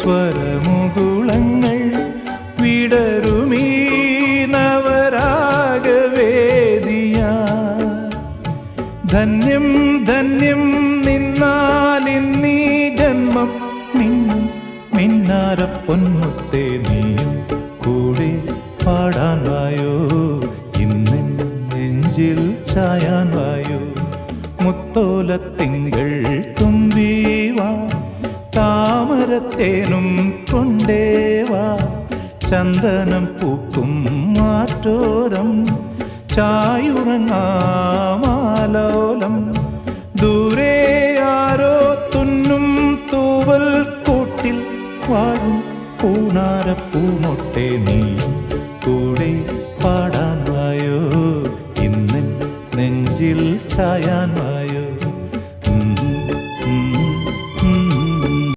സ്വരമുകുളങ്ങൾ വിടരുമീ നവരാഗവേദിയാ. ധന്യം ധന്യം നിന്നാലിന്നീ ജന്മം. മിന്നും മിന്നാര പൊന്മുത്തേ നീയും കൂടെ പാടാൻ വായോ, ഇന്നെൻ നെഞ്ചിൽ ചായാൻ വായോ. മുത്തോലത്തിങ്കൾ തുമ്പീവാ, താമരത്തേനും കൊണ്ടേവാ. ചന്ദനം പൂക്കും മാറ്റോരം ചായുറങ്ങാമാലോലം. ദൂരെ ആരോ തുന്നും തൂവൽ കൂട്ടിൽ വാഴും പൂനാരപ്പൂമൊട്ടെ നീയും കൂടെ പാടാൻ വായോ, ഇന്നെൻ നെഞ്ചിൽ ചായാൻ